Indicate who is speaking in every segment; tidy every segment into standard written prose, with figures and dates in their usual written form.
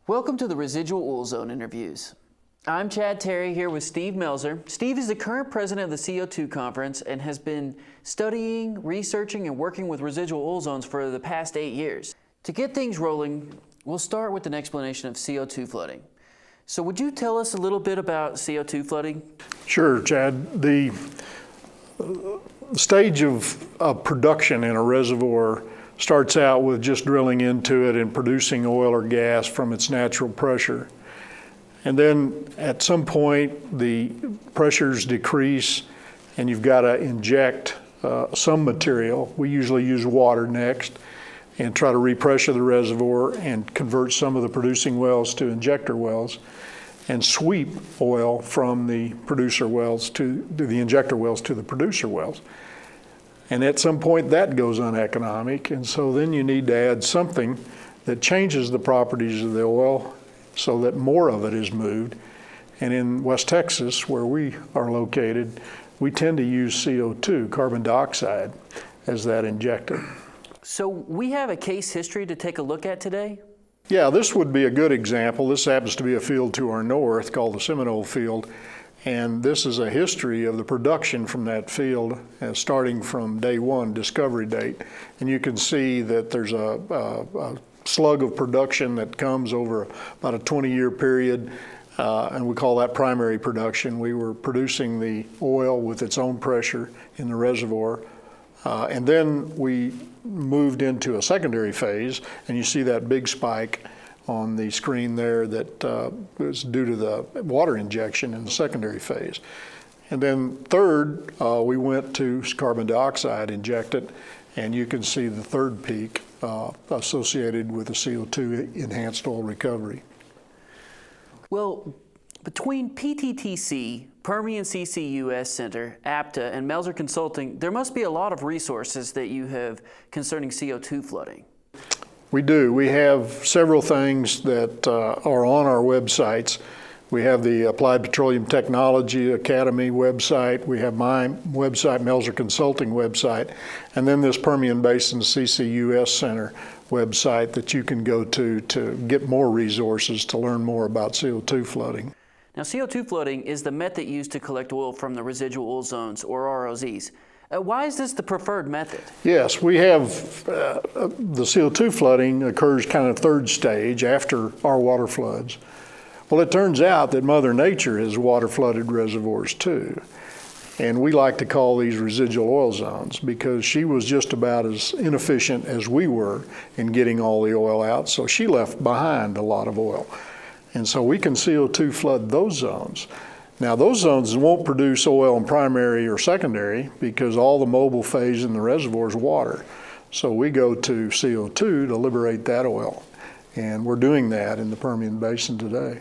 Speaker 1: Welcome to the Residual Oil Zone Interviews. I'm Chad Terry here with Steve Melzer. Steve is the current president of the CO2 conference and has been studying, researching, and working with residual oil zones for the past 8 years. To get things rolling, we'll start with an explanation of CO2 flooding. So would you tell us a little bit about CO2 flooding?
Speaker 2: Sure, Chad. The stage of production in a reservoir starts out with just drilling into it and producing oil or gas from its natural pressure. And then at some point, the pressures decrease and you've got to inject some material. We usually use water next and try to repressure the reservoir and convert some of the producing wells to injector wells and sweep oil from the producer wells to the injector wells to the producer wells. And at some point that goes uneconomic, and so then you need to add something that changes the properties of the oil so that more of it is moved. And in West Texas, where we are located, we tend to use CO2, carbon dioxide, as that injectant.
Speaker 1: So we have a case history to take a look at today?
Speaker 2: Yeah, this would be a good example. This happens to be a field to our north called the Seminole Field. And this is a history of the production from that field, starting from day one, discovery date. And you can see that there's a slug of production that comes over about a 20-year period, and we call that primary production. We were producing the oil with its own pressure in the reservoir. And then we moved into a secondary phase, and you see that big spike on the screen there that is due to the water injection in the secondary phase. And then third, we went to carbon dioxide injected, and you can see the third peak associated with the CO2 enhanced oil recovery.
Speaker 1: Well, between PTTC, Permian CCS Center, APTA, and Melzer Consulting, there must be a lot of resources that you have concerning CO2 flooding.
Speaker 2: We do. We have several things that are on our websites. We have the Applied Petroleum Technology Academy website. We have my website, Melzer Consulting website, and then this Permian Basin CCS Center website that you can go to get more resources to learn more about CO2 flooding.
Speaker 1: Now, CO2 flooding is the method used to collect oil from the residual oil zones, or ROZs. Why is this the preferred method?
Speaker 2: Yes, we have the CO2 flooding occurs kind of third stage after our water floods. Well, it turns out that Mother Nature has water flooded reservoirs too. And we like to call these residual oil zones because she was just about as inefficient as we were in getting all the oil out, so she left behind a lot of oil. And so we can CO2 flood those zones. Now, those zones won't produce oil in primary or secondary because all the mobile phase in the reservoir is water. So we go to CO2 to liberate that oil. And we're doing that in the Permian Basin today.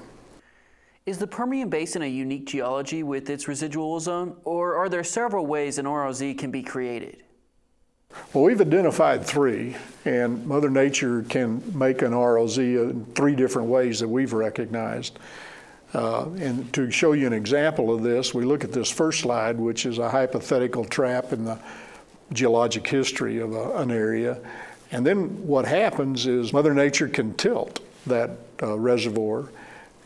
Speaker 1: Is the Permian Basin a unique geology with its residual oil zone, or are there several ways an ROZ can be created?
Speaker 2: Well, we've identified three, and Mother Nature can make an ROZ in three different ways that we've recognized. And to show you an example of this, we look at this first slide, which is a hypothetical trap in the geologic history of an area. And then what happens is Mother Nature can tilt that reservoir,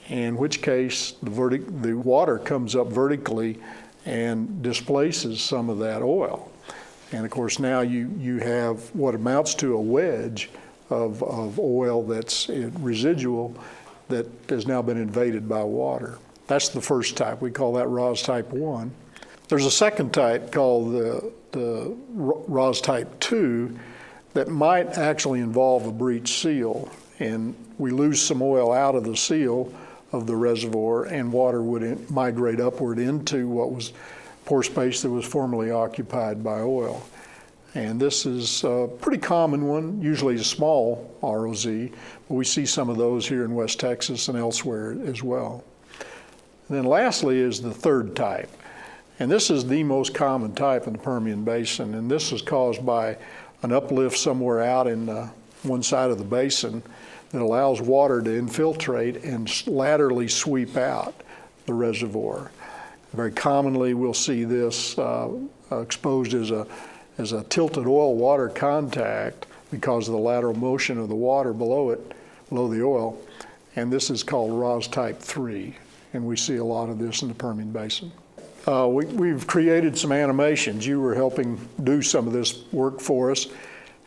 Speaker 2: in which case the water comes up vertically and displaces some of that oil. And of course now you have what amounts to a wedge of oil that's residual that has now been invaded by water. That's the first type. We call that ROZ type 1. There's a second type called the ROZ type 2 that might actually involve a breached seal, and we lose some oil out of the seal of the reservoir and water would migrate upward into what was pore space that was formerly occupied by oil. And this is a pretty common one, usually a small ROZ, but we see some of those here in West Texas and elsewhere as well. And then lastly is the third type. And this is the most common type in the Permian Basin, and this is caused by an uplift somewhere out in one side of the basin that allows water to infiltrate and laterally sweep out the reservoir. Very commonly we'll see this exposed as a tilted oil water contact because of the lateral motion of the water below the oil. and this is called ROS Type 3, and we see a lot of this in the Permian Basin. We've created some animations. You were helping do some of this work for us,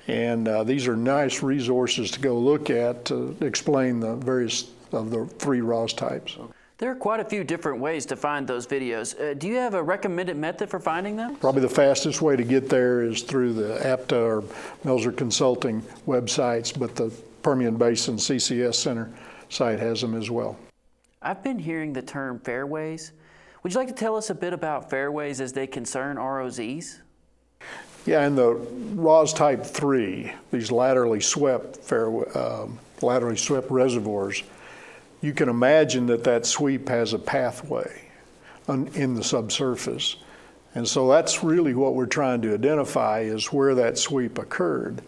Speaker 2: and these are nice resources to go look at to explain the various of the 3 ROS types.
Speaker 1: There are quite a few different ways to find those videos. Do you have a recommended method for finding them?
Speaker 2: Probably the fastest way to get there is through the APTA or Melzer Consulting websites, but the Permian Basin CCS Center site has them as well.
Speaker 1: I've been hearing the term fairways. Would you like to tell us a bit about fairways as they concern ROZs?
Speaker 2: Yeah, in the ROS Type 3, these laterally swept reservoirs, you can imagine that sweep has a pathway in the subsurface. And so that's really what we're trying to identify, is where that sweep occurred.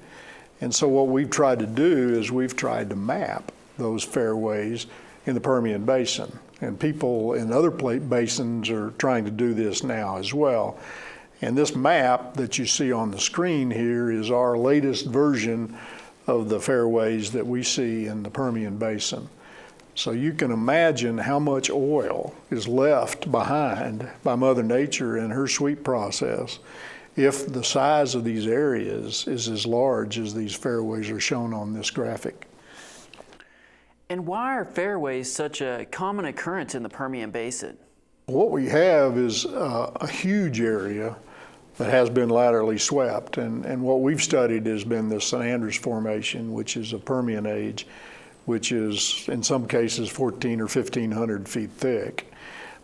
Speaker 2: And so what we've tried to do is we've tried to map those fairways in the Permian Basin. And people in other basins are trying to do this now as well. And this map that you see on the screen here is our latest version of the fairways that we see in the Permian Basin. So you can imagine how much oil is left behind by Mother Nature in her sweep process if the size of these areas is as large as these fairways are shown on this graphic.
Speaker 1: And why are fairways such a common occurrence in the Permian Basin?
Speaker 2: What we have is a huge area that has been laterally swept, and what we've studied has been the San Andres Formation, which is a Permian age, which is in some cases 1,400 or 1,500 feet thick.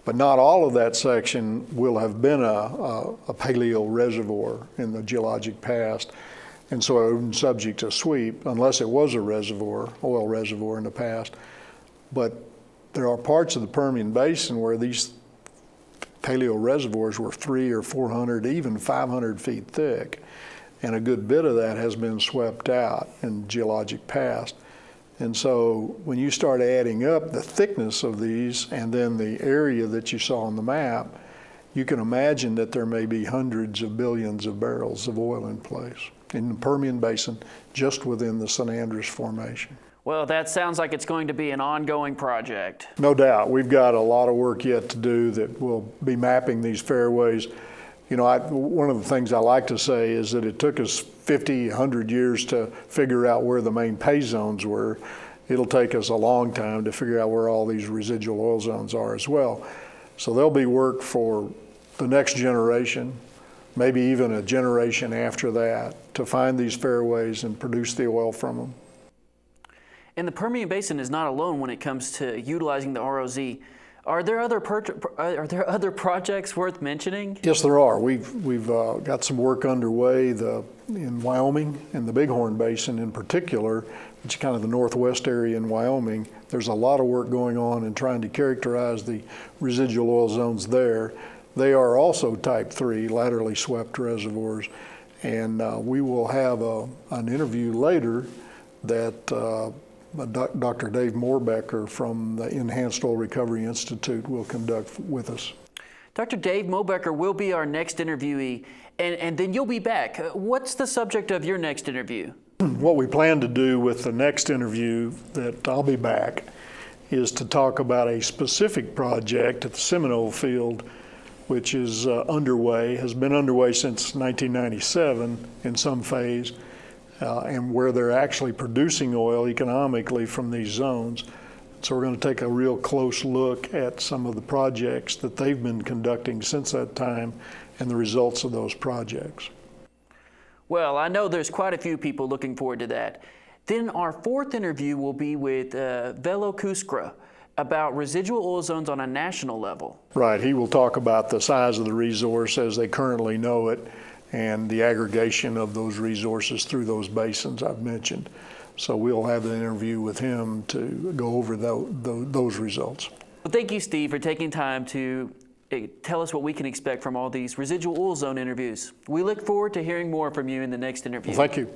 Speaker 2: But not all of that section will have been a paleo reservoir in the geologic past, and so it wasn't subject to sweep unless it was a reservoir, oil reservoir in the past. But there are parts of the Permian Basin where these paleo reservoirs were 300 or 400, even 500 feet thick, and a good bit of that has been swept out in geologic past. And so when you start adding up the thickness of these and then the area that you saw on the map, you can imagine that there may be hundreds of billions of barrels of oil in place in the Permian Basin, just within the San Andres Formation.
Speaker 1: Well, that sounds like it's going to be an ongoing project.
Speaker 2: No doubt. We've got a lot of work yet to do that will be mapping these fairways. You know, one of the things I like to say is that it took us 50, 100 years to figure out where the main pay zones were. It'll take us a long time to figure out where all these residual oil zones are as well. So there'll be work for the next generation, maybe even a generation after that, to find these fairways and produce the oil from them.
Speaker 1: And the Permian Basin is not alone when it comes to utilizing the ROZ. Are there other projects worth mentioning?
Speaker 2: Yes, there are. We've got some work underway in Wyoming, in the Bighorn Basin in particular, which is kind of the northwest area in Wyoming. There's a lot of work going on in trying to characterize the residual oil zones there. They are also Type 3, laterally swept reservoirs. And we will have an interview later that Dr. Dave Moorbecker from the Enhanced Oil Recovery Institute will conduct with us.
Speaker 1: Dr. Dave Moorbecker will be our next interviewee, and then you'll be back. What's the subject of your next interview?
Speaker 2: What we plan to do with the next interview that I'll be back is to talk about a specific project at the Seminole Field, which is underway, has been underway since 1997 in some phase, and where they're actually producing oil economically from these zones. So we're going to take a real close look at some of the projects that they've been conducting since that time and the results of those projects.
Speaker 1: Well, I know there's quite a few people looking forward to that. Then our fourth interview will be with Velo Kuskra about residual oil zones on a national level. Right.
Speaker 2: He will talk about the size of the resource as they currently know it, and the aggregation of those resources through those basins I've mentioned. So we'll have an interview with him to go over those results.
Speaker 1: Well, thank you, Steve, for taking time to tell us what we can expect from all these residual oil zone interviews. We look forward to hearing more from you in the next interview.
Speaker 2: Well, thank you.